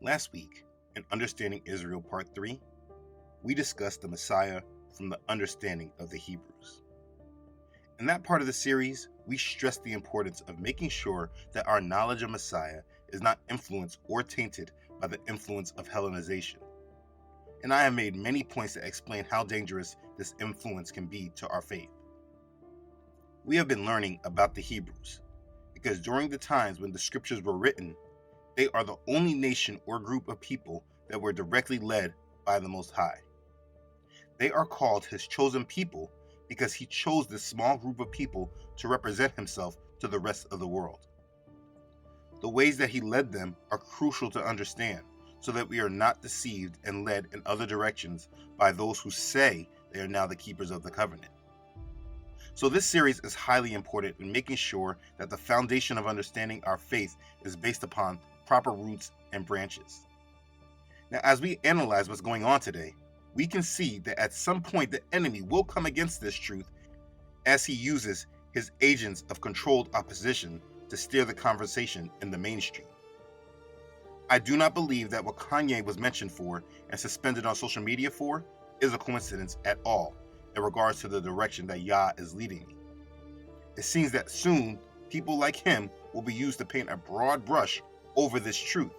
Last week, in Understanding Israel Part 3, we discussed the Messiah from the understanding of the Hebrews. In that part of the series, we stressed the importance of making sure that our knowledge of Messiah is not influenced or tainted by the influence of Hellenization. And I have made many points that explain how dangerous this influence can be to our faith. We have been learning about the Hebrews, because during the times when the scriptures were written, they are the only nation or group of people that were directly led by the Most High. They are called his chosen people because he chose this small group of people to represent himself to the rest of the world. The ways that he led them are crucial to understand so that we are not deceived and led in other directions by those who say they are now the keepers of the covenant. So this series is highly important in making sure that the foundation of understanding our faith is based upon proper roots and branches. Now, as we analyze what's going on today, we can see that at some point the enemy will come against this truth as he uses his agents of controlled opposition to steer the conversation in the mainstream. I do not believe that what Kanye was mentioned for and suspended on social media for is a coincidence at all in regards to the direction that Yah is leading me. It seems that soon people like him will be used to paint a broad brush over this truth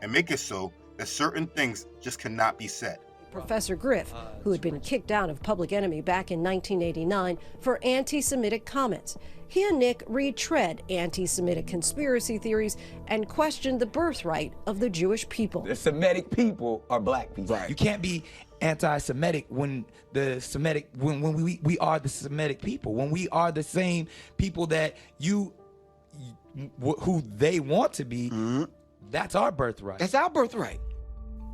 and make it so that certain things just cannot be said. Professor Griff, who had been kicked out of Public Enemy back in 1989 for anti-Semitic comments. He and Nick retread anti-Semitic conspiracy theories and questioned the birthright of the Jewish people. The Semitic people are black people. Right. You can't be anti-Semitic when the Semitic when we are the Semitic people, when we are the same people that who they want to be. That's our birthright. That's our birthright.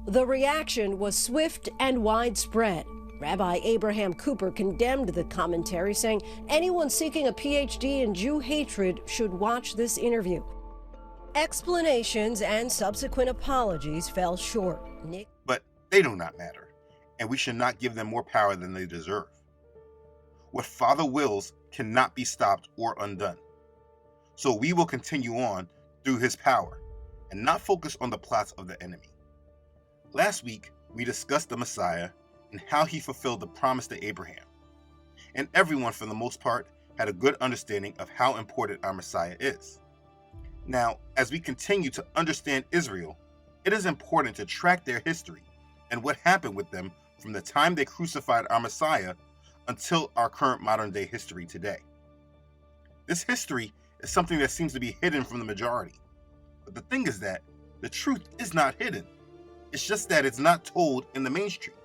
The reaction was swift and widespread. Rabbi Abraham Cooper condemned the commentary, saying anyone seeking a PhD in Jew hatred should watch this interview. Explanations and subsequent apologies fell short. But they do not matter, and we should not give them more power than they deserve. What Father wills cannot be stopped or undone. So we will continue on through his power and not focus on the plots of the enemy. Last week, we discussed the Messiah and how he fulfilled the promise to Abraham. And everyone, for the most part, had a good understanding of how important our Messiah is. Now, as we continue to understand Israel, it is important to track their history and what happened with them from the time they crucified our Messiah until our current modern-day history today. This history is something that seems to be hidden from the majority. But the thing is that the truth is not hidden. It's just that it's not told in the mainstream.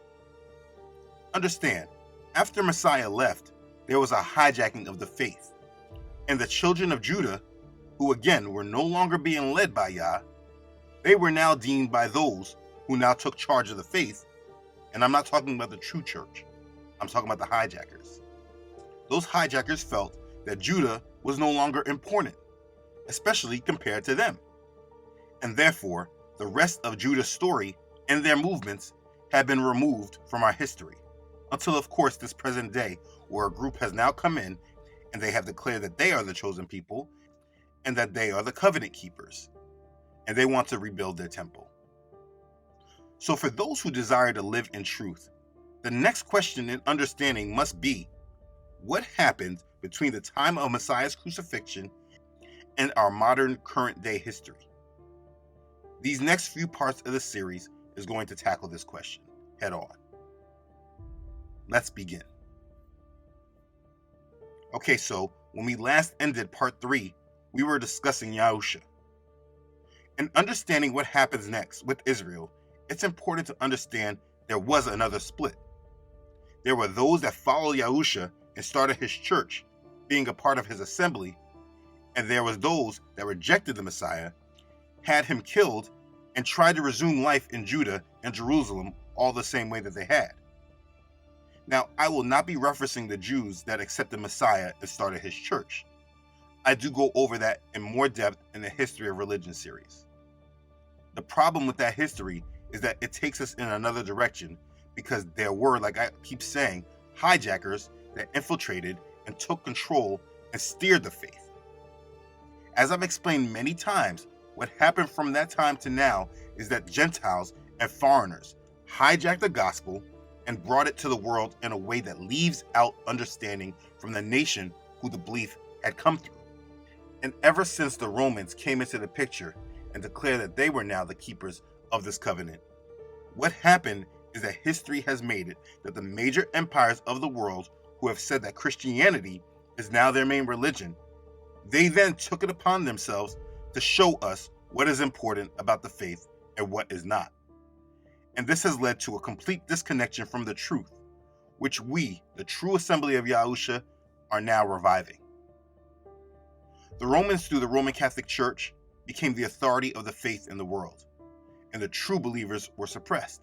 Understand, after Messiah left, there was a hijacking of the faith. And the children of Judah, who again were no longer being led by Yah, they were now deemed by those who now took charge of the faith. And I'm not talking about the true church. I'm talking about the hijackers. Those hijackers felt that Judah was no longer important, especially compared to them. And therefore, the rest of Judah's story and their movements have been removed from our history, until of course this present day, where a group has now come in and they have declared that they are the chosen people and that they are the covenant keepers, and they want to rebuild their temple. So for those who desire to live in truth, the next question in understanding must be, what happened between the time of Messiah's crucifixion and our modern current day history? These next few parts of the series is going to tackle this question head on. Let's begin. Okay, so when we last ended part 3, we were discussing Yahusha. In understanding what happens next with Israel, it's important to understand there was another split. There were those that followed Yahusha and started his church, being a part of his assembly, and there was those that rejected the Messiah, had him killed, and tried to resume life in Judah and Jerusalem all the same way that they had. Now, I will not be referencing the Jews that accepted Messiah and started his church. I do go over that in more depth in the History of Religion series. The problem with that history is that it takes us in another direction because there were, like I keep saying, hijackers that infiltrated and took control and steered the faith. As I've explained many times, what happened from that time to now is that Gentiles and foreigners hijacked the gospel and brought it to the world in a way that leaves out understanding from the nation who the belief had come through. And ever since the Romans came into the picture and declared that they were now the keepers of this covenant, what happened is that history has made it that the major empires of the world who have said that Christianity is now their main religion, they then took it upon themselves to show us what is important about the faith and what is not. And this has led to a complete disconnection from the truth, which we, the true assembly of Yahusha, are now reviving. The Romans, through the Roman Catholic Church, became the authority of the faith in the world, and the true believers were suppressed.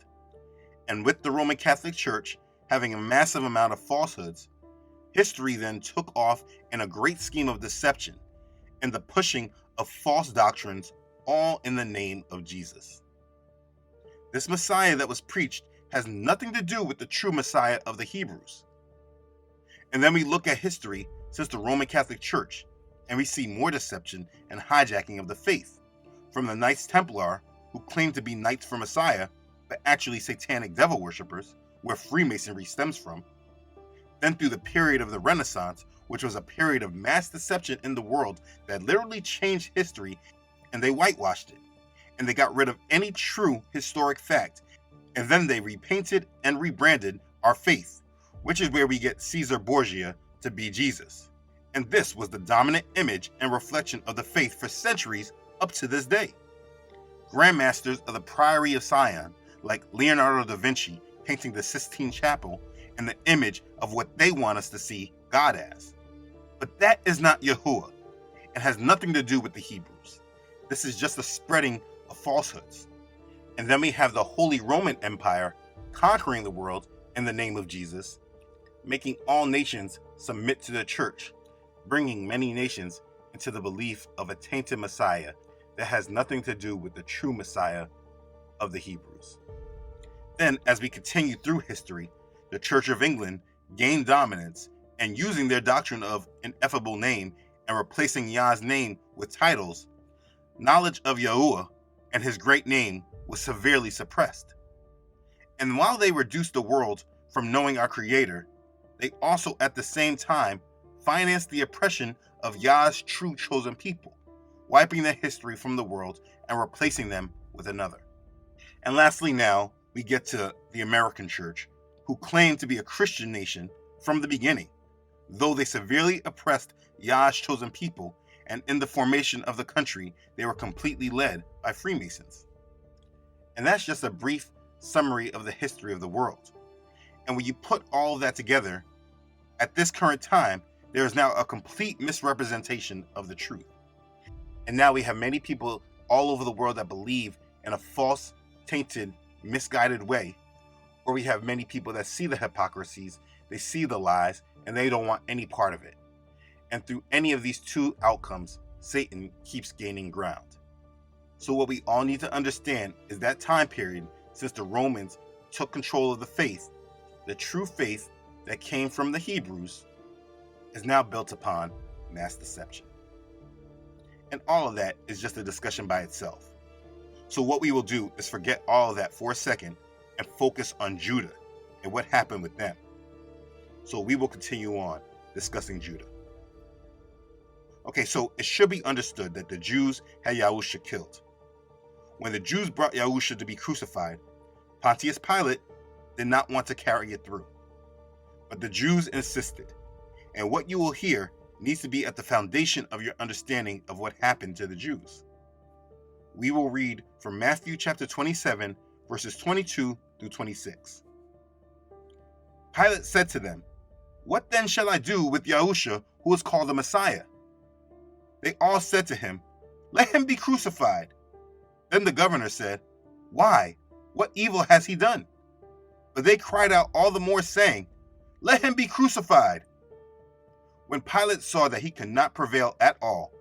And with the Roman Catholic Church having a massive amount of falsehoods, history then took off in a great scheme of deception and the pushing of false doctrines, all in the name of Jesus. This Messiah that was preached has nothing to do with the true Messiah of the Hebrews. And then we look at history since the Roman Catholic Church, and we see more deception and hijacking of the faith, from the Knights Templar, who claimed to be knights for Messiah, but actually satanic devil worshippers, where Freemasonry stems from, then through the period of the Renaissance, which was a period of mass deception in the world that literally changed history, and they whitewashed it, and they got rid of any true historic fact, and then they repainted and rebranded our faith, which is where we get Caesar Borgia to be Jesus. And this was the dominant image and reflection of the faith for centuries up to this day. Grandmasters of the Priory of Sion, like Leonardo da Vinci painting the Sistine Chapel in the image of what they want us to see God as. But that is not Yahuah and has nothing to do with the Hebrews. This is just a spreading of falsehoods. And then we have the Holy Roman Empire conquering the world in the name of Jesus, making all nations submit to the church, bringing many nations into the belief of a tainted Messiah that has nothing to do with the true Messiah of the Hebrews. Then, as we continue through history, the Church of England gained dominance, and using their doctrine of ineffable name and replacing Yah's name with titles, knowledge of Yahuah and his great name was severely suppressed. And while they reduced the world from knowing our Creator, they also at the same time financed the oppression of Yah's true chosen people, wiping their history from the world and replacing them with another. And lastly now, we get to the American church, who claimed to be a Christian nation from the beginning, though they severely oppressed Yah's chosen people, and in the formation of the country, they were completely led by Freemasons. And that's just a brief summary of the history of the world. And when you put all of that together, at this current time, there is now a complete misrepresentation of the truth. And now we have many people all over the world that believe in a false, tainted, misguided way, or we have many people that see the hypocrisies, they see the lies, and they don't want any part of it. And through any of these two outcomes, Satan keeps gaining ground. So what we all need to understand is that time period, since the Romans took control of the faith, the true faith that came from the Hebrews, is now built upon mass deception. And all of that is just a discussion by itself. So what we will do is forget all of that for a second and focus on Judah and what happened with them. So we will continue on discussing Judah. Okay, so it should be understood that the Jews had Yahusha killed. When the Jews brought Yahusha to be crucified, Pontius Pilate did not want to carry it through. But the Jews insisted, and what you will hear needs to be at the foundation of your understanding of what happened to the Jews. We will read from Matthew chapter 27, verses 22 through 26. Pilate said to them, "What then shall I do with Yahusha, who is called the Messiah?" They all said to him, "Let him be crucified." Then the governor said, "Why? What evil has he done?" But they cried out all the more, saying, "Let him be crucified." When Pilate saw that he could not prevail at all,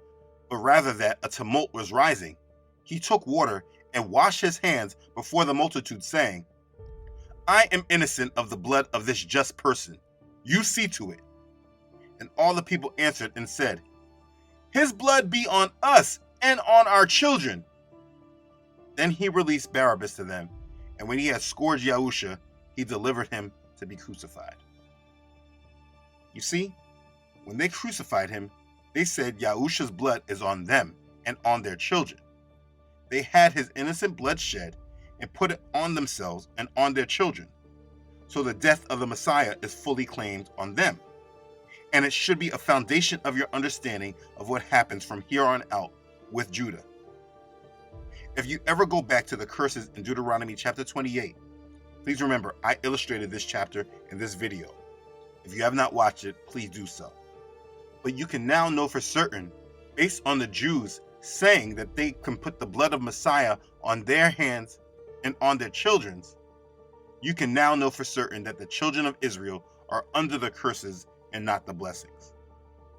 but rather that a tumult was rising, he took water and washed his hands before the multitude, saying, "I am innocent of the blood of this just person. You see to it." And all the people answered and said, "His blood be on us and on our children." Then he released Barabbas to them, and when he had scourged Yahusha, he delivered him to be crucified. You see, when they crucified him, they said Yahusha's blood is on them and on their children. They had his innocent blood shed and put it on themselves and on their children. So the death of the Messiah is fully claimed on them. And it should be a foundation of your understanding of what happens from here on out with Judah. If you ever go back to the curses in Deuteronomy chapter 28, please remember I illustrated this chapter in this video. If you have not watched it, please do so. But you can now know for certain, based on the Jews saying that they can put the blood of Messiah on their hands and on their children's, you can now know for certain that the children of Israel are under the curses and not the blessings.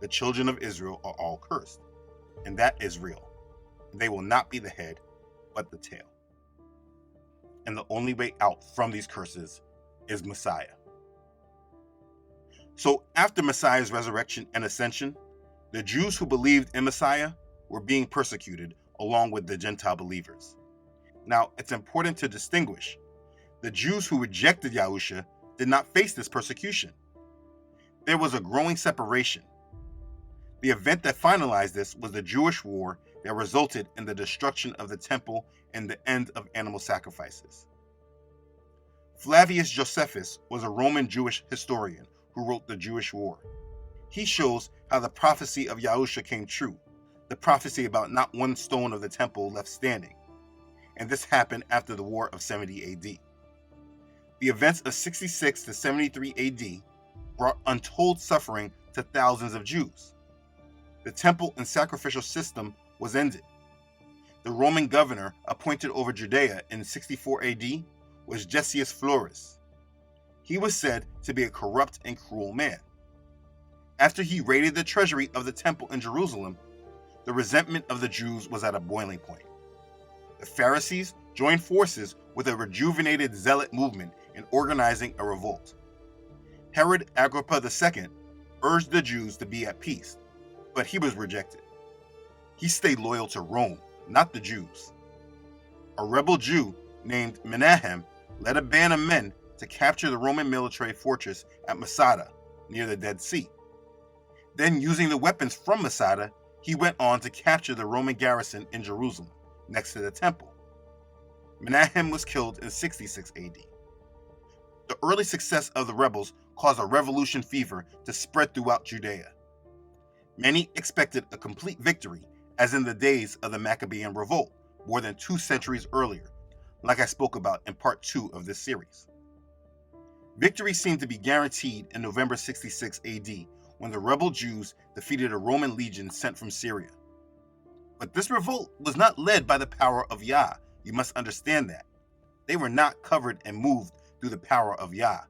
The children of Israel are all cursed, and that is real. They will not be the head, but the tail. And the only way out from these curses is Messiah. So after Messiah's resurrection and ascension, the Jews who believed in Messiah were being persecuted along with the Gentile believers. Now, it's important to distinguish. The Jews who rejected Yahusha did not face this persecution. There was a growing separation. The event that finalized this was the Jewish war that resulted in the destruction of the temple and the end of animal sacrifices. Flavius Josephus was a Roman Jewish historian who wrote the Jewish War. He shows how the prophecy of Yahusha came true, the prophecy about not one stone of the temple left standing. And this happened after the War of 70 AD. The events of 66 to 73 AD brought untold suffering to thousands of Jews. The temple and sacrificial system was ended. The Roman governor appointed over Judea in 64 AD was Gessius Florus. He was said to be a corrupt and cruel man. After he raided the treasury of the temple in Jerusalem, the resentment of the Jews was at a boiling point. The Pharisees joined forces with a rejuvenated zealot movement in organizing a revolt. Herod Agrippa II urged the Jews to be at peace, but he was rejected. He stayed loyal to Rome, not the Jews. A rebel Jew named Menahem led a band of men to capture the Roman military fortress at Masada, near the Dead Sea. Then, using the weapons from Masada, he went on to capture the Roman garrison in Jerusalem, next to the temple. Menahem was killed in 66 AD. The early success of the rebels caused a revolution fever to spread throughout Judea. Many expected a complete victory, as in the days of the Maccabean revolt, more than 2 centuries earlier, like I spoke about in part 2 of this series. Victory seemed to be guaranteed in November 66 AD, when the rebel Jews defeated a Roman legion sent from Syria. But this revolt was not led by the power of Yah. You must understand that. They were not covered and moved through the power of Yah.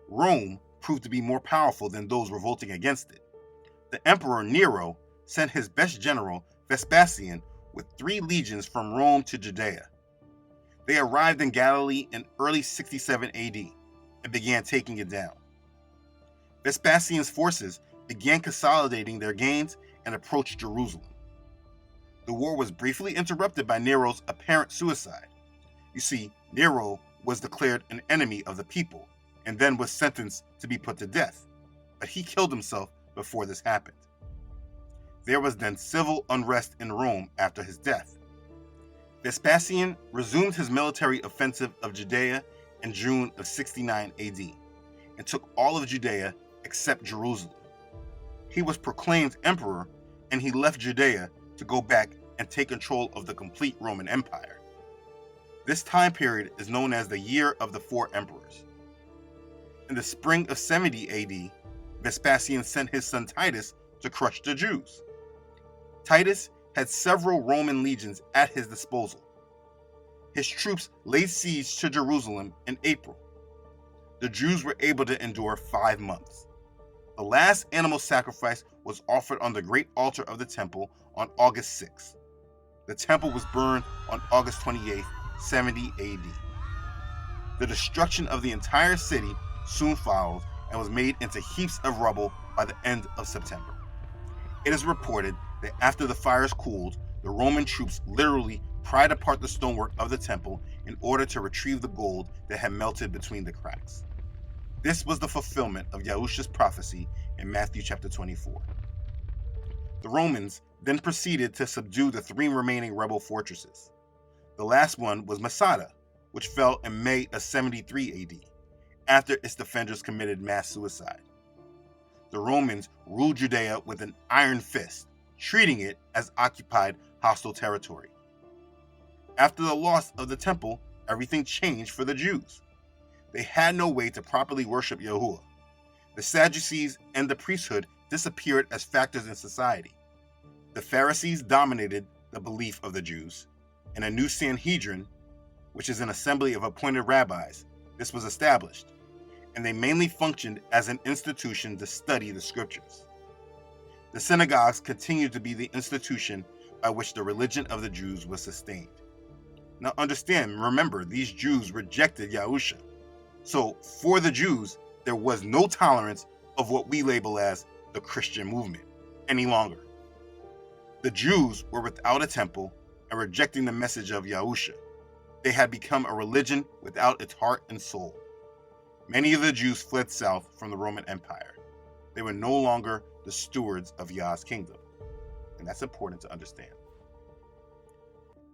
Rome proved to be more powerful than those revolting against it. The Emperor Nero sent his best general, Vespasian, with 3 legions from Rome to Judea. They arrived in Galilee in early 67 AD and began taking it down. Vespasian's forces began consolidating their gains and approached Jerusalem. The war was briefly interrupted by Nero's apparent suicide. You see, Nero was declared an enemy of the people and then was sentenced to be put to death, but he killed himself before this happened. There was then civil unrest in Rome after his death. Vespasian resumed his military offensive of Judea in June of 69 AD and took all of Judea except Jerusalem. He was proclaimed emperor, and he left Judea to go back and take control of the complete Roman Empire. This time period is known as the Year of the 4 Emperors. In the spring of 70 AD, Vespasian sent his son Titus to crush the Jews. Titus had several Roman legions at his disposal. His troops laid siege to Jerusalem in April. The Jews were able to endure 5 months. The last animal sacrifice was offered on the great altar of the temple on August 6th. The temple was burned on August 28th, 70 AD. The destruction of the entire city soon followed and was made into heaps of rubble by the end of September. It is reported that after the fires cooled, the Roman troops literally pried apart the stonework of the temple in order to retrieve the gold that had melted between the cracks. This was the fulfillment of Yahusha's prophecy in Matthew chapter 24. The Romans then proceeded to subdue the 3 remaining rebel fortresses. The last one was Masada, which fell in May of 73 AD, after its defenders committed mass suicide. The Romans ruled Judea with an iron fist, treating it as occupied hostile territory. After the loss of the temple, everything changed for the Jews. They had no way to properly worship Yahuah. The Sadducees and the priesthood disappeared as factors in society. The Pharisees dominated the belief of the Jews, and a new Sanhedrin, which is an assembly of appointed rabbis, this was established, and they mainly functioned as an institution to study the scriptures. The synagogues continued to be the institution by which the religion of the Jews was sustained. Now understand, remember, these Jews rejected Yahusha. So for the Jews, there was no tolerance of what we label as the Christian movement any longer. The Jews were without a temple and rejecting the message of Yahusha. They had become a religion without its heart and soul. Many of the Jews fled south from the Roman Empire. They were no longer the stewards of Yah's kingdom. And that's important to understand.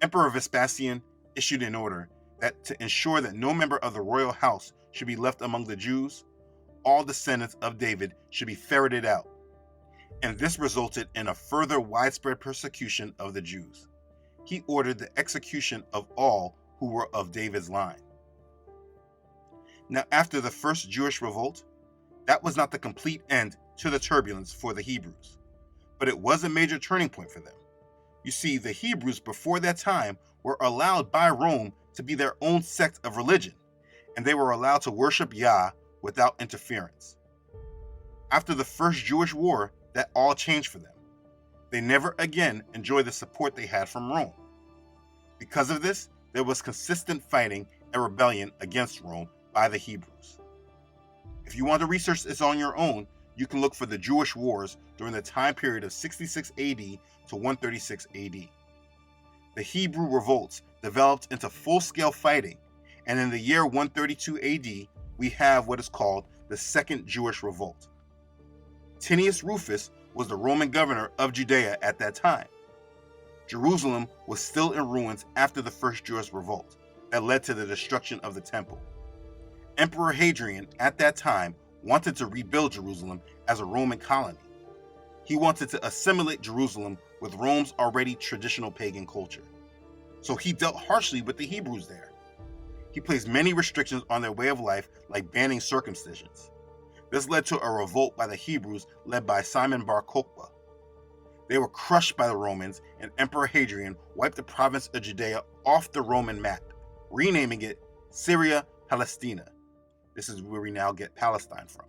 Emperor Vespasian issued an order that to ensure that no member of the royal house should be left among the Jews, all descendants of David should be ferreted out. And this resulted in a further widespread persecution of the Jews. He ordered the execution of all who were of David's line. Now, after the first Jewish revolt, that was not the complete end to the turbulence for the Hebrews, but it was a major turning point for them. You see, the Hebrews before that time were allowed by Rome to be their own sect of religion, and they were allowed to worship Yah without interference. After the first Jewish war, that all changed for them. They never again enjoyed the support they had from Rome. Because of this, there was consistent fighting and rebellion against Rome by the Hebrews. If you want to research this on your own, you can look for the Jewish wars during the time period of 66 AD to 136 AD. The Hebrew revolts developed into full-scale fighting, and in the year 132 AD, we have what is called the Second Jewish Revolt. Tinius Rufus was the Roman governor of Judea at that time. Jerusalem was still in ruins after the first Jewish revolt that led to the destruction of the temple. Emperor Hadrian at that time wanted to rebuild Jerusalem as a Roman colony. He wanted to assimilate Jerusalem with Rome's already traditional pagan culture. So he dealt harshly with the Hebrews there. He placed many restrictions on their way of life, like banning circumcisions. This led to a revolt by the Hebrews led by Simon Bar Kokhba. They were crushed by the Romans, and Emperor Hadrian wiped the province of Judea off the Roman map, renaming it Syria Palestina. This is where we now get Palestine from.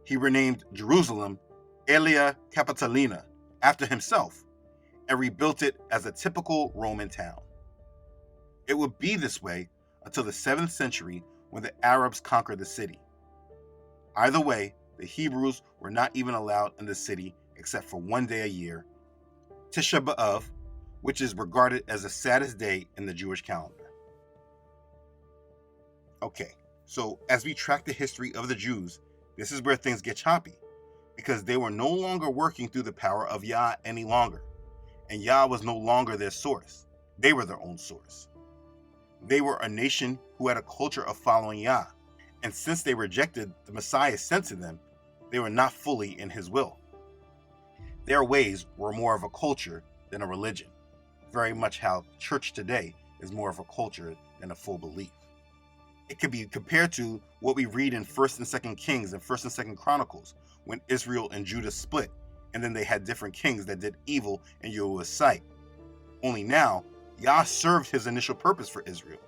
He renamed Jerusalem Aelia Capitolina after himself and rebuilt it as a typical Roman town. It would be this way until the 7th century when the Arabs conquered the city. Either way, the Hebrews were not even allowed in the city except for one day a year, Tisha B'Av, which is regarded as the saddest day in the Jewish calendar. Okay, so as we track the history of the Jews, this is where things get choppy, because they were no longer working through the power of Yah any longer, and Yah was no longer their source. They were their own source. They were a nation who had a culture of following Yah, and since they rejected the Messiah sent to them, they were not fully in his will. Their ways were more of a culture than a religion, very much how church today is more of a culture than a full belief. It could be compared to what we read in 1st and 2nd Kings and 1st and 2nd Chronicles, when Israel and Judah split, and then they had different kings that did evil in Yahuah's sight. Only now, Yah served his initial purpose for Israel.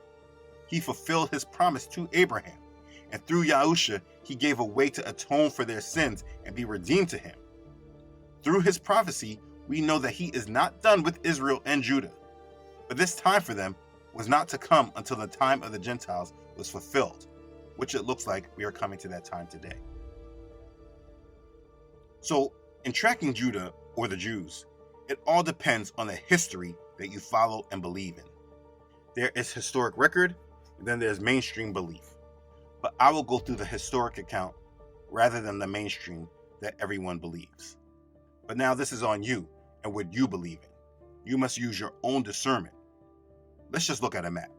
He fulfilled his promise to Abraham, and through Yahusha, he gave a way to atone for their sins and be redeemed to him. Through his prophecy, we know that he is not done with Israel and Judah, but this time for them was not to come until the time of the Gentiles was fulfilled, which it looks like we are coming to that time today. So, in tracking Judah, or the Jews, It all depends on the history that you follow and believe in. There is historic record, and then there's mainstream belief. But I will go through the historic account rather than the mainstream that everyone believes. But now this is on you and what you believe in. You must use your own discernment. Let's just look at a map.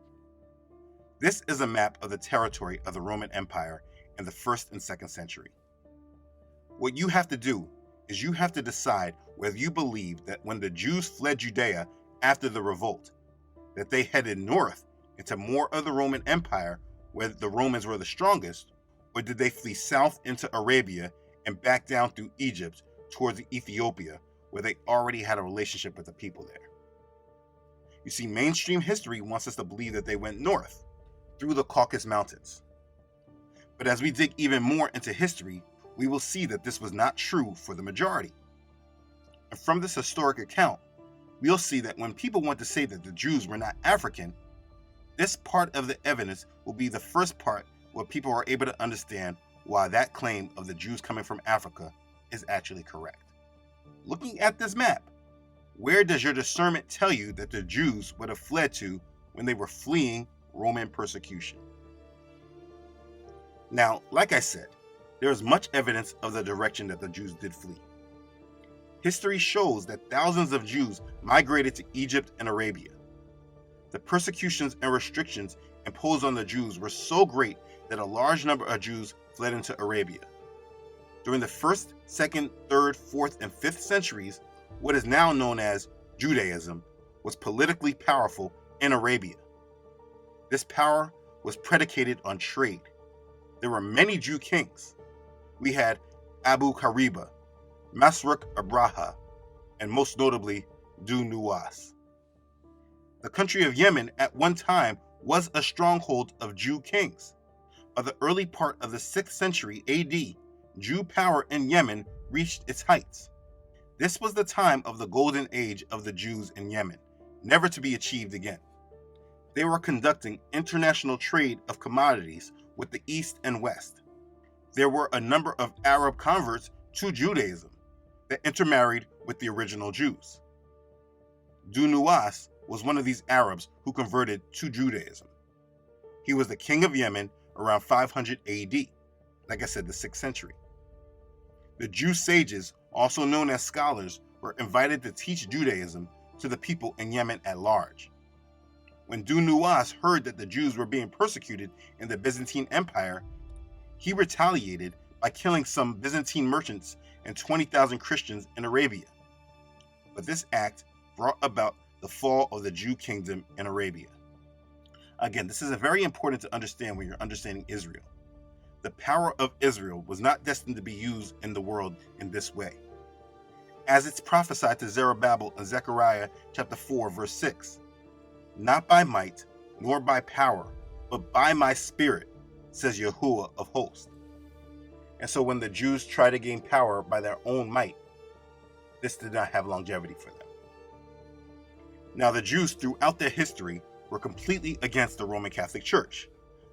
This is a map of the territory of the Roman Empire in the 1st and 2nd century. What you have to do is you have to decide whether you believe that when the Jews fled Judea after the revolt, that they headed north into more of the Roman Empire where the Romans were the strongest, or did they flee south into Arabia and back down through Egypt towards Ethiopia where they already had a relationship with the people there? You see, mainstream history wants us to believe that they went north through the Caucasus Mountains. But as we dig even more into history, we will see that this was not true for the majority. And from this historic account, we'll see that when people want to say that the Jews were not African, this part of the evidence will be the first part where people are able to understand why that claim of the Jews coming from Africa is actually correct. Looking at this map, where does your discernment tell you that the Jews would have fled to when they were fleeing Roman persecution? Now, like I said, there is much evidence of the direction that the Jews did flee. History shows that thousands of Jews migrated to Egypt and Arabia. The persecutions and restrictions imposed on the Jews were so great that a large number of Jews fled into Arabia. During the 1st, 2nd, 3rd, 4th, and 5th centuries, what is now known as Judaism was politically powerful in Arabia. This power was predicated on trade. There were many Jew kings. We had Abu Kariba, Masruk Abraha, and most notably, Du Nuwas. The country of Yemen at one time was a stronghold of Jew kings. By the early part of the 6th century AD, Jew power in Yemen reached its heights. This was the time of the golden age of the Jews in Yemen, never to be achieved again. They were conducting international trade of commodities with the East and West. There were a number of Arab converts to Judaism that intermarried with the original Jews. Du Nuwas was one of these Arabs who converted to Judaism. He was the king of Yemen around 500 AD, like I said, the 6th century. The Jew sages, also known as scholars, were invited to teach Judaism to the people in Yemen at large. When Du Nuwas heard that the Jews were being persecuted in the Byzantine Empire, he retaliated by killing some Byzantine merchants and 20,000 Christians in Arabia. But this act brought about the fall of the Jew kingdom in Arabia. Again, this is very important to understand when you're understanding Israel. The power of Israel was not destined to be used in the world in this way. As it's prophesied to Zerubbabel in Zechariah chapter 4, verse 6, "Not by might, nor by power, but by my spirit, says Yahuah of hosts." And so when the Jews tried to gain power by their own might, this did not have longevity for them. Now, the Jews throughout their history were completely against the Roman Catholic Church.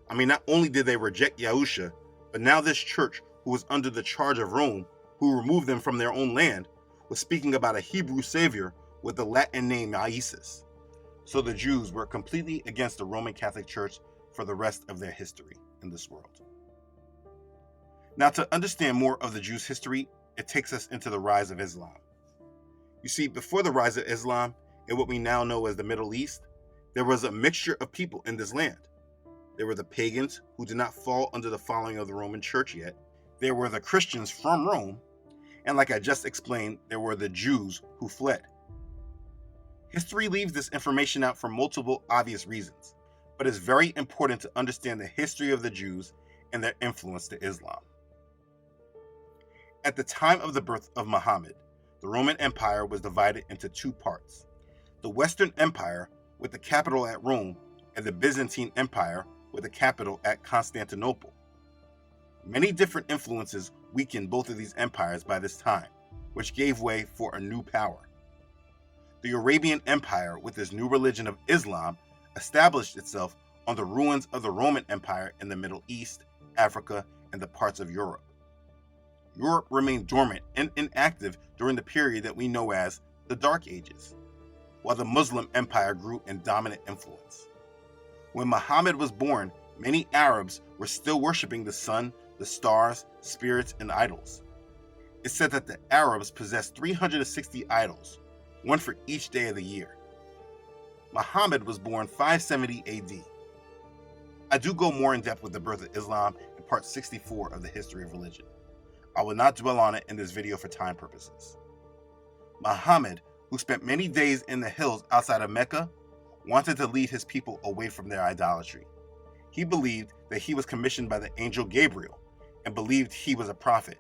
I mean, not only did they reject Yahusha, but now this church, who was under the charge of Rome, who removed them from their own land, was speaking about a Hebrew savior with the Latin name Isis. So the Jews were completely against the Roman Catholic Church for the rest of their history in this world. Now, to understand more of the Jews' history, it takes us into the rise of Islam. You see, before the rise of Islam, in what we now know as the Middle East, there was a mixture of people in this land. There were the pagans who did not fall under the following of the Roman Church yet. There were the Christians from Rome. And like I just explained, there were the Jews who fled. History leaves this information out for multiple obvious reasons, but it's very important to understand the history of the Jews and their influence to Islam. At the time of the birth of Muhammad, the Roman Empire was divided into two parts: the Western Empire, with the capital at Rome, and the Byzantine Empire, with the capital at Constantinople. Many different influences weakened both of these empires by this time, which gave way for a new power. The Arabian Empire, with its new religion of Islam, established itself on the ruins of the Roman Empire in the Middle East, Africa, and the parts of Europe. Europe remained dormant and inactive during the period that we know as the the Dark Ages, while the Muslim empire grew in dominant influence. When Muhammad was born, many Arabs were still worshipping the sun, the stars, spirits, and idols. It's said that the Arabs possessed 360 idols, one for each day of the year. Muhammad was born 570 AD. I do go more in depth with the birth of Islam in part 64 of the History of Religion. I will not dwell on it in this video for time purposes. Muhammad, who spent many days in the hills outside of Mecca, wanted to lead his people away from their idolatry. He believed that he was commissioned by the angel Gabriel and believed he was a prophet.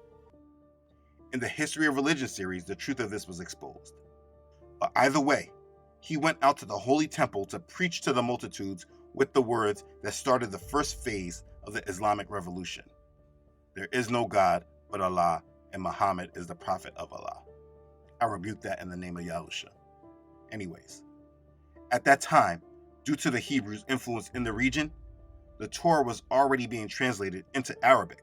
In the History of Religion series, the truth of this was exposed. But either way, he went out to the Holy Temple to preach to the multitudes with the words that started the first phase of the Islamic Revolution. There is no God but Allah, and Muhammad is the prophet of Allah. I rebuke that in the name of Yahusha. Anyways, at that time, due to the Hebrews' influence in the region, the Torah was already being translated into Arabic,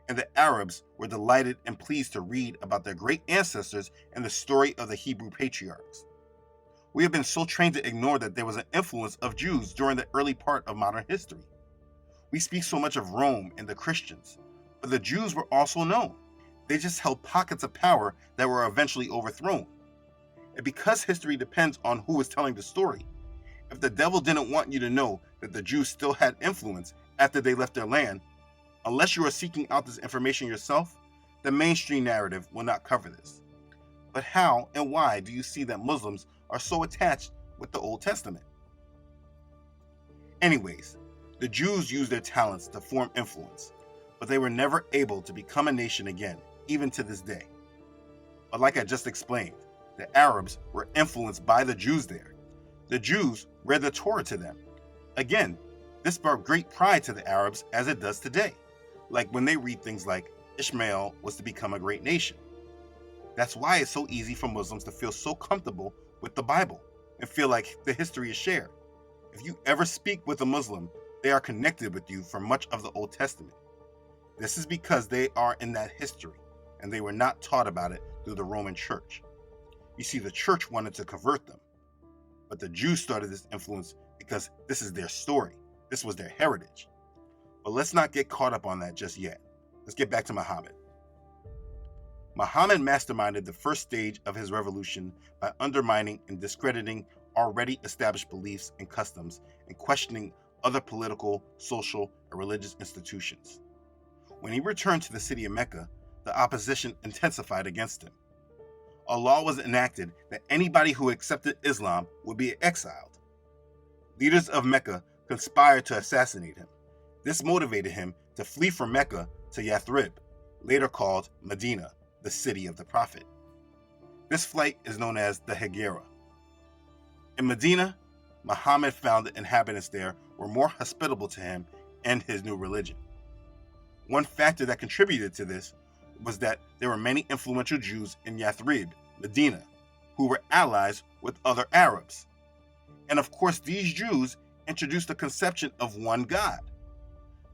and the Arabs were delighted and pleased to read about their great ancestors and the story of the Hebrew patriarchs. We have been so trained to ignore that there was an influence of Jews during the early part of modern history. We speak so much of Rome and the Christians, but the Jews were also known. They just held pockets of power that were eventually overthrown. And because history depends on who is telling the story, if the devil didn't want you to know that the Jews still had influence after they left their land, unless you are seeking out this information yourself, the mainstream narrative will not cover this. But how and why do you see that Muslims are so attached with the Old Testament? Anyways, the Jews used their talents to form influence, but they were never able to become a nation again, even to this day. But like I just explained, the Arabs were influenced by the Jews there. The Jews read the Torah to them. Again, this brought great pride to the Arabs as it does today, like when they read things like Ishmael was to become a great nation. That's why it's so easy for Muslims to feel so comfortable with the Bible and feel like the history is shared. If you ever speak with a Muslim, they are connected with you for much of the Old Testament. This is because they are in that history and they were not taught about it through the Roman Church. You see, the church wanted to convert them, but the Jews started this influence because this is their story. This was their heritage. But let's not get caught up on that just yet. Let's get back to Muhammad. Muhammad masterminded the first stage of his revolution by undermining and discrediting already established beliefs and customs and questioning other political, social, and religious institutions. When he returned to the city of Mecca, the opposition intensified against him. A law was enacted that anybody who accepted Islam would be exiled. Leaders of Mecca conspired to assassinate him. This motivated him to flee from Mecca to Yathrib, later called Medina, the city of the Prophet. This flight is known as the Hijra. In Medina, Muhammad found the inhabitants there were more hospitable to him and his new religion. One factor that contributed to this was that there were many influential Jews in Yathrib, Medina, who were allies with other Arabs. And of course, these Jews introduced the conception of one God.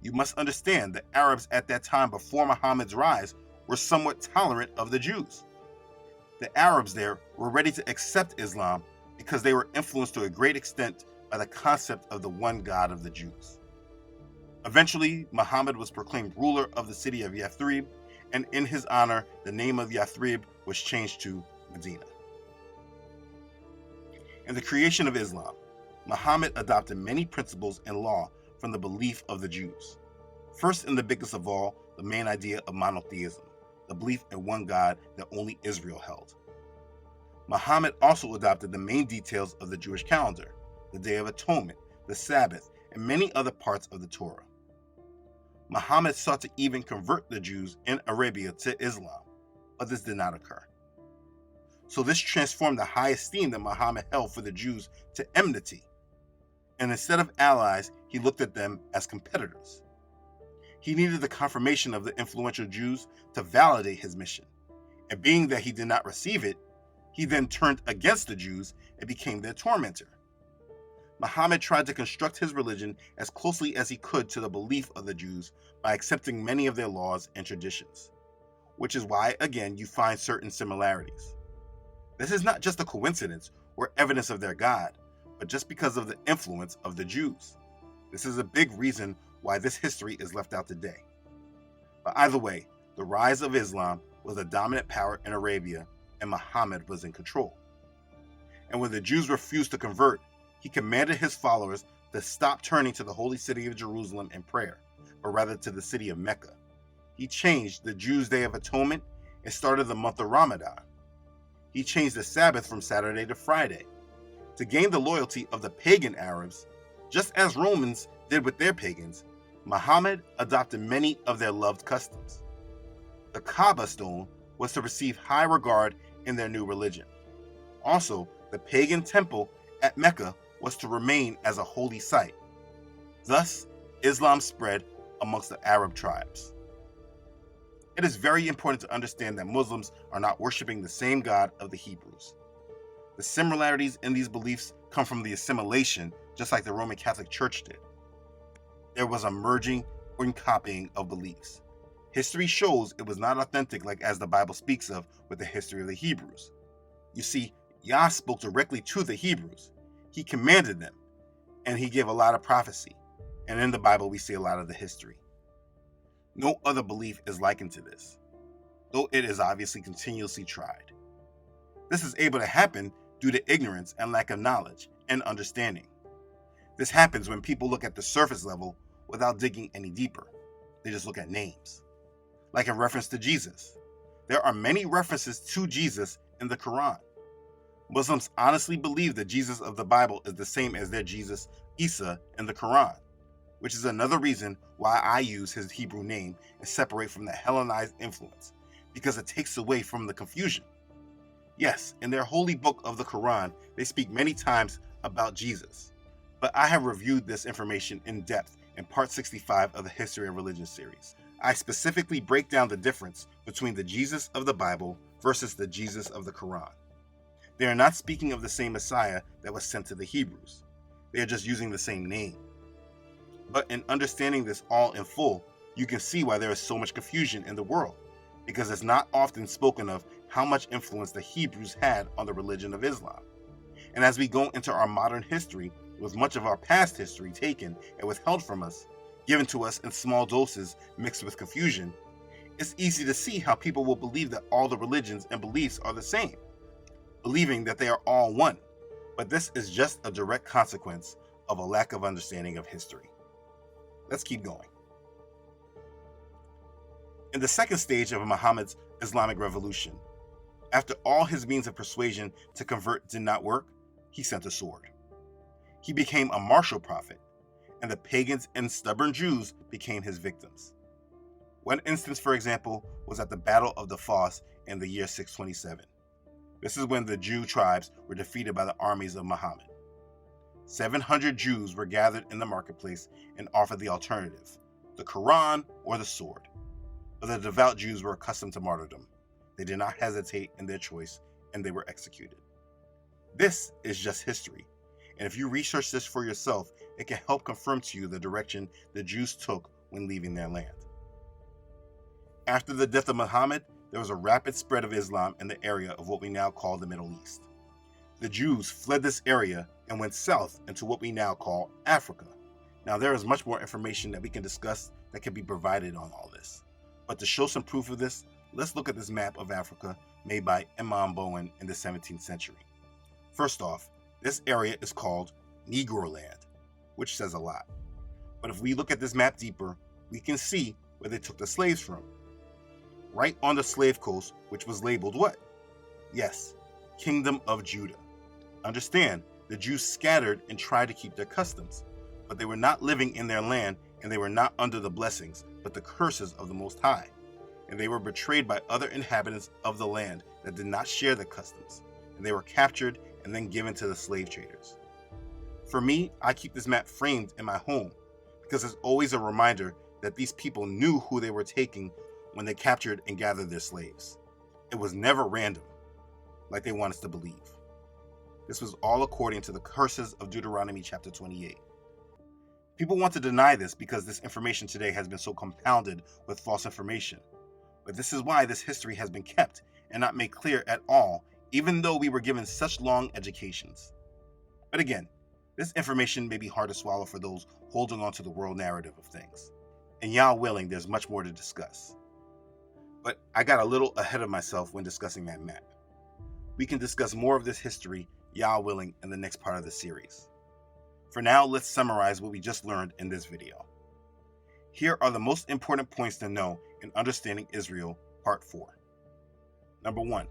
You must understand that Arabs at that time before Muhammad's rise were somewhat tolerant of the Jews. The Arabs there were ready to accept Islam because they were influenced to a great extent by the concept of the one God of the Jews. Eventually, Muhammad was proclaimed ruler of the city of Yathrib, and in his honor, the name of Yathrib was changed to Medina. In the creation of Islam, Muhammad adopted many principles and law from the belief of the Jews. First and the biggest of all, the main idea of monotheism, the belief in one God that only Israel held. Muhammad also adopted the main details of the Jewish calendar, the Day of Atonement, the Sabbath, and many other parts of the Torah. Muhammad sought to even convert the Jews in Arabia to Islam, but this did not occur. So this transformed the high esteem that Muhammad held for the Jews to enmity, and instead of allies, he looked at them as competitors. He needed the confirmation of the influential Jews to validate his mission, and being that he did not receive it, he then turned against the Jews and became their tormentor. Muhammad tried to construct his religion as closely as he could to the belief of the Jews by accepting many of their laws and traditions, which is why, again, you find certain similarities. This is not just a coincidence or evidence of their God, but just because of the influence of the Jews. This is a big reason why this history is left out today. But either way, the rise of Islam was the dominant power in Arabia, and Muhammad was in control. And when the Jews refused to convert, he commanded his followers to stop turning to the holy city of Jerusalem in prayer, but rather to the city of Mecca. He changed the Jews' Day of Atonement and started the month of Ramadan. He changed the Sabbath from Saturday to Friday. To gain the loyalty of the pagan Arabs, just as Romans did with their pagans, Muhammad adopted many of their loved customs. The Kaaba stone was to receive high regard in their new religion. Also, the pagan temple at Mecca was to remain as a holy site. Thus, Islam spread amongst the Arab tribes. It is very important to understand that Muslims are not worshiping the same God of the Hebrews. The similarities in these beliefs come from the assimilation, just like the Roman Catholic Church did. There was a merging and copying of beliefs. History shows it was not authentic like as the Bible speaks of with the history of the Hebrews. You see, Yah spoke directly to the Hebrews. He commanded them, and he gave a lot of prophecy. And in the Bible, we see a lot of the history. No other belief is likened to this, though it is obviously continuously tried. This is able to happen due to ignorance and lack of knowledge and understanding. This happens when people look at the surface level without digging any deeper. They just look at names. Like in reference to Jesus. There are many references to Jesus in the Quran. Muslims honestly believe that Jesus of the Bible is the same as their Jesus, Isa, in the Quran, which is another reason why I use his Hebrew name and separate from the Hellenized influence, because it takes away from the confusion. Yes, in their holy book of the Quran, they speak many times about Jesus, but I have reviewed this information in depth in part 65 of the History of Religion series. I specifically break down the difference between the Jesus of the Bible versus the Jesus of the Quran. They are not speaking of the same Messiah that was sent to the Hebrews. They are just using the same name. But in understanding this all in full, you can see why there is so much confusion in the world, because it's not often spoken of how much influence the Hebrews had on the religion of Islam. And as we go into our modern history, with much of our past history taken and withheld from us, given to us in small doses mixed with confusion, it's easy to see how people will believe that all the religions and beliefs are the same, believing that they are all one. But this is just a direct consequence of a lack of understanding of history. Let's keep going. In the second stage of Muhammad's Islamic revolution, after all his means of persuasion to convert did not work, he sent a sword. He became a martial prophet, and the pagans and stubborn Jews became his victims. One instance, for example, was at the Battle of the Foss in the year 627. This is when the Jew tribes were defeated by the armies of Muhammad. 700 Jews were gathered in the marketplace and offered the alternative, the Quran or the sword. But the devout Jews were accustomed to martyrdom. They did not hesitate in their choice, and they were executed. This is just history, and if you research this for yourself, it can help confirm to you the direction the Jews took when leaving their land. After the death of Muhammad, there was a rapid spread of Islam in the area of what we now call the Middle East. The Jews fled this area and went south into what we now call Africa. Now, there is much more information that we can discuss that can be provided on all this. But to show some proof of this, let's look at this map of Africa made by Imam Bowen in the 17th century. First off, this area is called Negroland, which says a lot. But if we look at this map deeper, we can see where they took the slaves from. Right on the slave coast, which was labeled what? Yes, Kingdom of Judah. Understand, the Jews scattered and tried to keep their customs, but they were not living in their land, and they were not under the blessings, but the curses of the Most High. And they were betrayed by other inhabitants of the land that did not share the customs, and they were captured and then given to the slave traders. For me, I keep this map framed in my home because it's always a reminder that these people knew who they were taking when they captured and gathered their slaves. It was never random, like they want us to believe. This was all according to the curses of Deuteronomy chapter 28. People want to deny this because this information today has been so compounded with false information. But this is why this history has been kept and not made clear at all, even though we were given such long educations. But again, this information may be hard to swallow for those holding on to the world narrative of things. And Yah willing, there's much more to discuss. But I got a little ahead of myself when discussing that map. We can discuss more of this history, Yah willing, in the next part of the series. For now, let's summarize what we just learned in this video. Here are the most important points to know in understanding Israel, part 4. Number 1.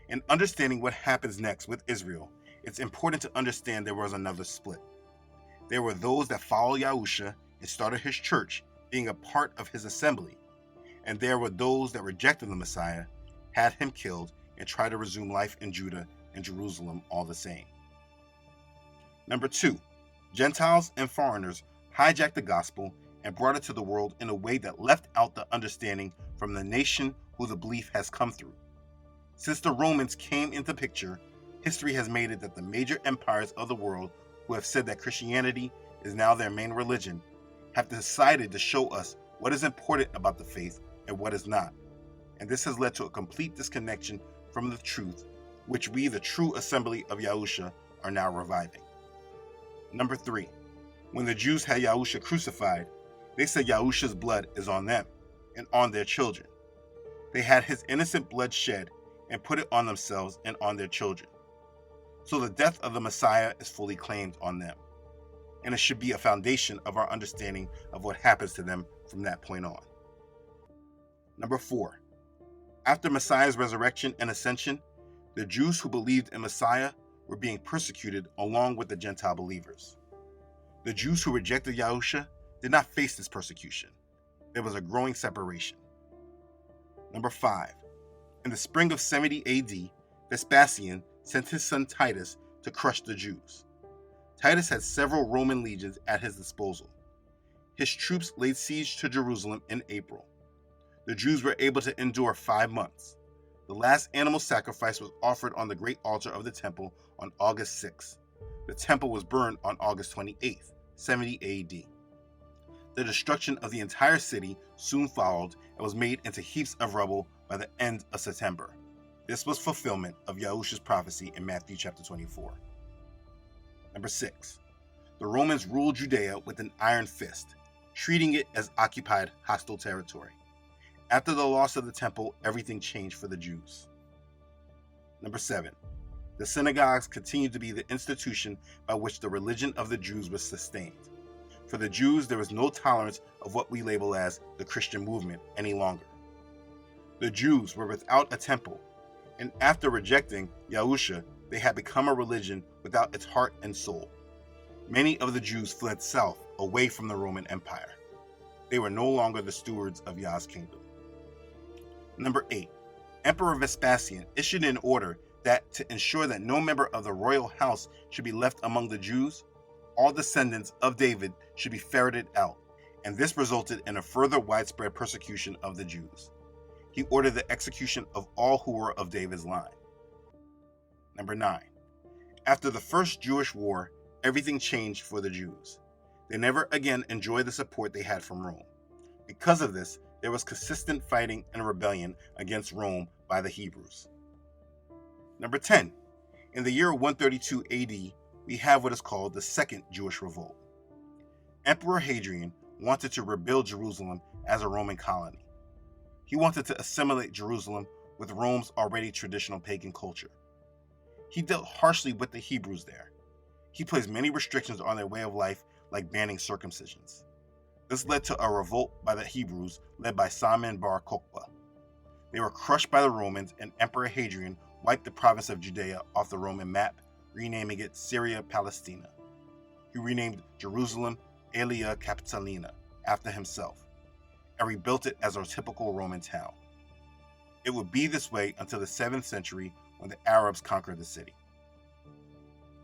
In understanding what happens next with Israel, it's important to understand there was another split. There were those that followed Yahusha and started his church, being a part of his assembly, and there were those that rejected the Messiah, had him killed, and tried to resume life in Judah and Jerusalem all the same. Number 2, Gentiles and foreigners hijacked the gospel and brought it to the world in a way that left out the understanding from the nation who the belief has come through. Since the Romans came into picture, history has made it that the major empires of the world who have said that Christianity is now their main religion have decided to show us what is important about the faith and what is not. And this has led to a complete disconnection from the truth, which we, the true assembly of Yahusha, are now reviving. Number 3, when the Jews had Yahusha crucified, they said Yahusha's blood is on them and on their children. They had his innocent blood shed and put it on themselves and on their children. So the death of the Messiah is fully claimed on them, and it should be a foundation of our understanding of what happens to them from that point on. Number 4, after Messiah's resurrection and ascension, the Jews who believed in Messiah were being persecuted along with the Gentile believers. The Jews who rejected Yahusha did not face this persecution. There was a growing separation. Number 5, in the spring of 70 AD, Vespasian sent his son Titus to crush the Jews. Titus had several Roman legions at his disposal. His troops laid siege to Jerusalem in April. The Jews were able to endure 5 months. The last animal sacrifice was offered on the great altar of the temple on August 6th. The temple was burned on August 28th, 70 AD. The destruction of the entire city soon followed and was made into heaps of rubble by the end of September. This was fulfillment of Yahusha's prophecy in Matthew chapter 24. Number 6, the Romans ruled Judea with an iron fist, treating it as occupied hostile territory. After the loss of the temple, everything changed for the Jews. Number 7, the synagogues continued to be the institution by which the religion of the Jews was sustained. For the Jews, there was no tolerance of what we label as the Christian movement any longer. The Jews were without a temple, and after rejecting Yahusha, they had become a religion without its heart and soul. Many of the Jews fled south, away from the Roman Empire. They were no longer the stewards of Yah's kingdom. Number 8, Emperor Vespasian issued an order that to ensure that no member of the royal house should be left among the Jews, all descendants of David should be ferreted out, and this resulted in a further widespread persecution of the Jews. He ordered the execution of all who were of David's line. Number 9, after the First Jewish War, everything changed for the Jews. They never again enjoyed the support they had from Rome. Because of this, there was consistent fighting and rebellion against Rome by the Hebrews. Number 10, in the year 132 AD, we have what is called the Second Jewish Revolt. Emperor Hadrian wanted to rebuild Jerusalem as a Roman colony. He wanted to assimilate Jerusalem with Rome's already traditional pagan culture. He dealt harshly with the Hebrews there. He placed many restrictions on their way of life, like banning circumcisions. This led to a revolt by the Hebrews led by Simon Bar Kokhba. They were crushed by the Romans, and Emperor Hadrian wiped the province of Judea off the Roman map, renaming it Syria Palestina. He renamed Jerusalem Aelia Capitolina after himself, and rebuilt it as a typical Roman town. It would be this way until the 7th century when the Arabs conquered the city.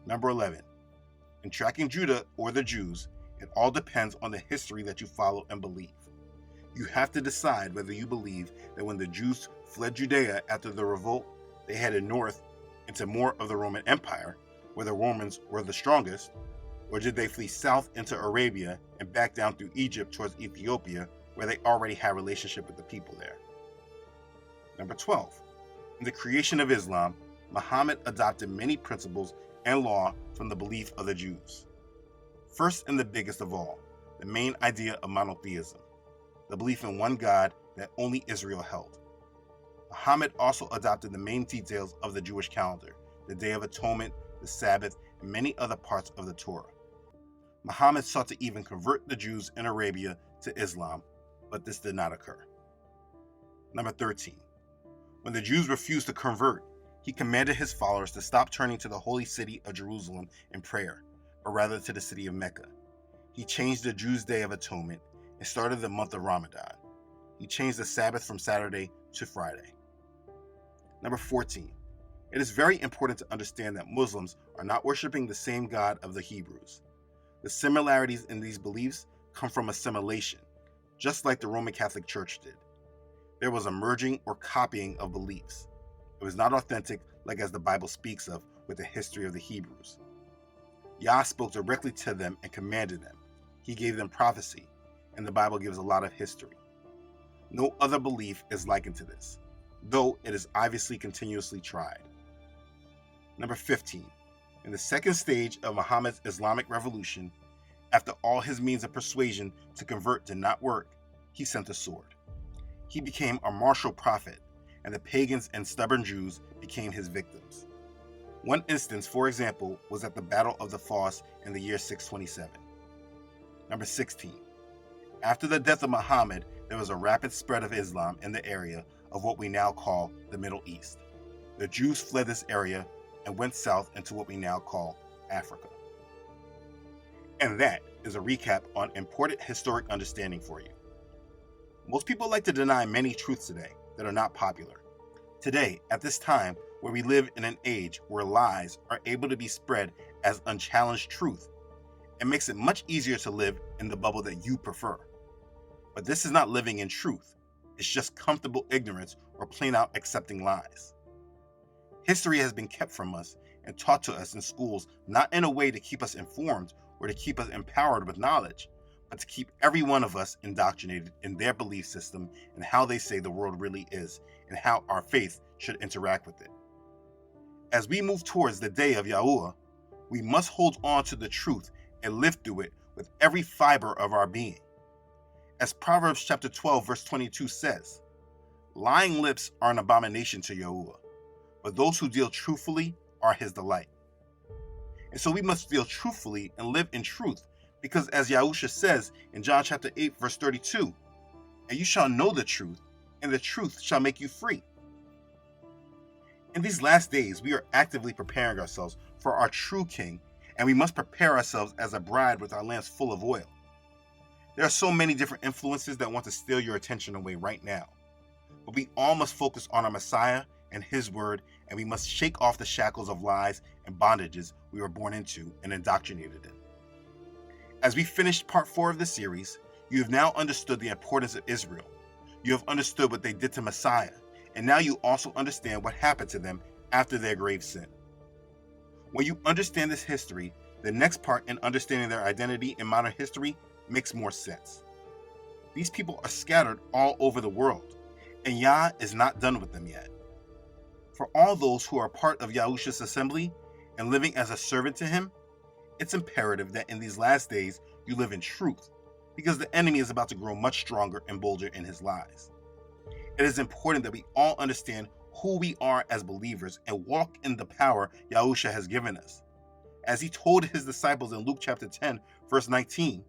Number 11, in tracking Judah or the Jews, it all depends on the history that you follow and believe. You have to decide whether you believe that when the Jews fled Judea after the revolt, they headed north into more of the Roman Empire, where the Romans were the strongest, or did they flee south into Arabia and back down through Egypt towards Ethiopia, where they already had a relationship with the people there. Number 12, in the creation of Islam, Muhammad adopted many principles and law from the belief of the Jews. First and the biggest of all, the main idea of monotheism, the belief in one God that only Israel held. Muhammad also adopted the main details of the Jewish calendar, the Day of Atonement, the Sabbath, and many other parts of the Torah. Muhammad sought to even convert the Jews in Arabia to Islam, but this did not occur. Number 13. When the Jews refused to convert, he commanded his followers to stop turning to the holy city of Jerusalem in prayer, but rather to the city of Mecca. He changed the Jews' Day of Atonement and started the month of Ramadan. He changed the Sabbath from Saturday to Friday. Number 14. It is very important to understand that Muslims are not worshiping the same God of the Hebrews. The similarities in these beliefs come from assimilation, just like the Roman Catholic Church did. There was a merging or copying of beliefs. It was not authentic, like as the Bible speaks of with the history of the Hebrews. Yah spoke directly to them and commanded them. He gave them prophecy, and the Bible gives a lot of history. No other belief is likened to this, though it is obviously continuously tried. Number 15. In the second stage of Muhammad's Islamic revolution, after all his means of persuasion to convert did not work, he sent a sword. He became a martial prophet, and the pagans and stubborn Jews became his victims. One instance, for example, was at the Battle of the Foss in the year 627. Number 16. After the death of Muhammad, there was a rapid spread of Islam in the area of what we now call the Middle East. The Jews fled this area and went south into what we now call Africa. And that is a recap on important historic understanding for you. Most people like to deny many truths today that are not popular. Today, at this time, where we live in an age where lies are able to be spread as unchallenged truth, it makes it much easier to live in the bubble that you prefer. But this is not living in truth. It's just comfortable ignorance or plain out accepting lies. History has been kept from us and taught to us in schools not in a way to keep us informed or to keep us empowered with knowledge, but to keep every one of us indoctrinated in their belief system and how they say the world really is and how our faith should interact with it. As we move towards the day of Yahuah, we must hold on to the truth and live through it with every fiber of our being. As Proverbs chapter 12 verse 22 says, lying lips are an abomination to Yahuah, but those who deal truthfully are his delight. And so we must deal truthfully and live in truth, because as Yahusha says in John chapter 8 verse 32, and you shall know the truth, and the truth shall make you free. In these last days, we are actively preparing ourselves for our true King, and we must prepare ourselves as a bride with our lamps full of oil. There are so many different influences that want to steal your attention away right now, but we all must focus on our Messiah and his word, and we must shake off the shackles of lies and bondages we were born into and indoctrinated in. As we finished part 4 of the series, you have now understood the importance of Israel. You have understood what they did to Messiah, and now you also understand what happened to them after their grave sin. When you understand this history, the next part in understanding their identity in modern history makes more sense. These people are scattered all over the world, and Yah is not done with them yet. For all those who are part of Yahusha's assembly and living as a servant to him, it's imperative that in these last days you live in truth, because the enemy is about to grow much stronger and bolder in his lies. It is important that we all understand who we are as believers and walk in the power Yahusha has given us. As he told his disciples in Luke chapter 10, verse 19,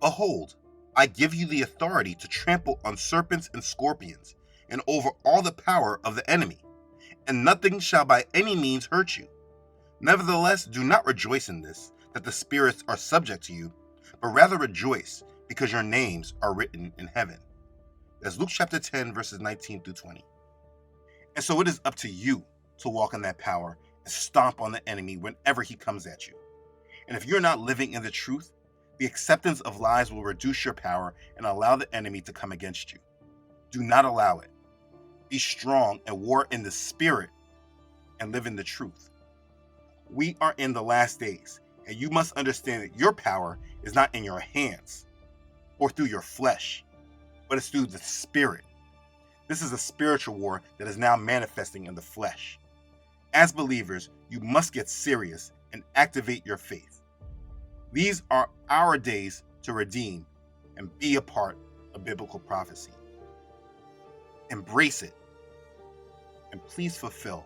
behold, I give you the authority to trample on serpents and scorpions and over all the power of the enemy, and nothing shall by any means hurt you. Nevertheless, do not rejoice in this, that the spirits are subject to you, but rather rejoice because your names are written in heaven. That's Luke chapter 10, verses 19 through 20. And so it is up to you to walk in that power and stomp on the enemy whenever he comes at you. And if you're not living in the truth, the acceptance of lies will reduce your power and allow the enemy to come against you. Do not allow it. Be strong and war in the spirit and live in the truth. We are in the last days, and you must understand that your power is not in your hands or through your flesh, but it's through the spirit. This is a spiritual war that is now manifesting in the flesh. As believers, you must get serious and activate your faith. These are our days to redeem and be a part of biblical prophecy. Embrace it, and please fulfill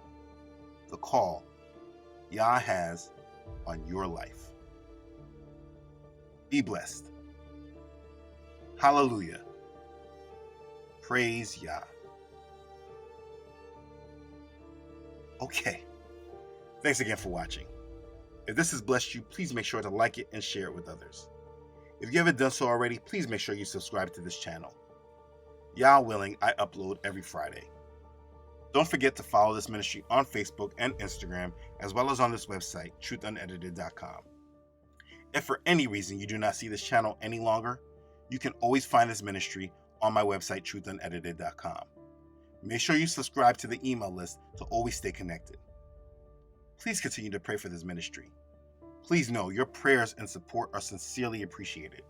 the call Yah has on your life. Be blessed. Hallelujah. Praise Yah. Okay. Thanks again for watching. If this has blessed you, please make sure to like it and share it with others. If you haven't done so already, please make sure you subscribe to this channel. Yah willing, I upload every Friday. Don't forget to follow this ministry on Facebook and Instagram, as well as on this website, truthunedited.com. If for any reason you do not see this channel any longer, you can always find this ministry on my website, truthunedited.com. Make sure you subscribe to the email list to always stay connected. Please continue to pray for this ministry. Please know your prayers and support are sincerely appreciated.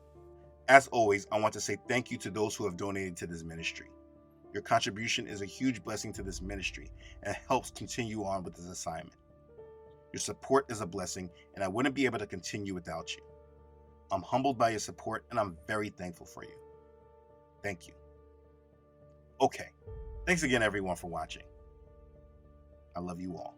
As always, I want to say thank you to those who have donated to this ministry. Your contribution is a huge blessing to this ministry and helps continue on with this assignment. Your support is a blessing, and I wouldn't be able to continue without you. I'm humbled by your support, and I'm very thankful for you. Thank you. Okay, thanks again everyone for watching. I love you all.